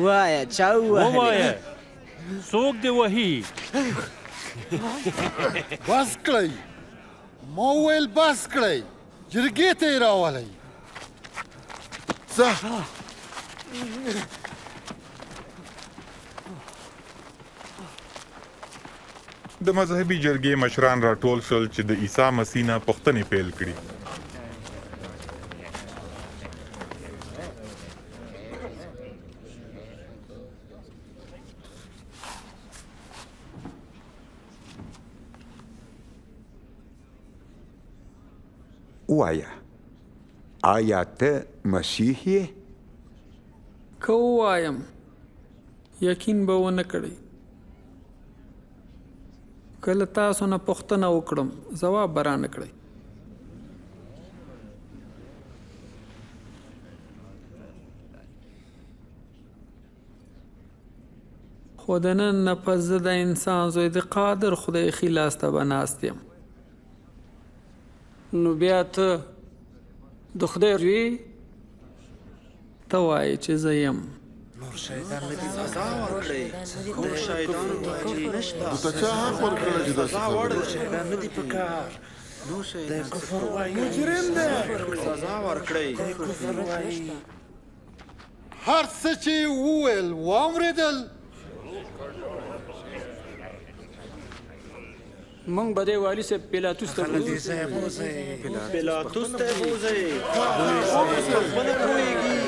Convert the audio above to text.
وایا چا ووایه څوک دې وهي؟ بس کړئ، ما وویل بس کړئ، جرګې ته یې راولئ. ځه. د مذهبي جرګې مشران راټول شول چې د عیسی مسیح نه پوښتنې پیل کړي. ووایه آیا ته مسیح یې؟ که ووایم یقین به ونه کړئ. که له تاسو نه پوښتنه وکړم ځواب به رانه کړئ. خو د نن نه پس زه د انسان زوی د قادر خدای ښي لاس ته به ناست یم. نو بیا ته د خدای روی ته وایې چې زه یم. ته چا حق ورکړی چې داسې خبرې هر څه چې وویل واورېدل. موږ به دې والي صاحب پیلاطوس ته بوځو. پیلاطوس ته یې بوځئ. خپله پوهېږي.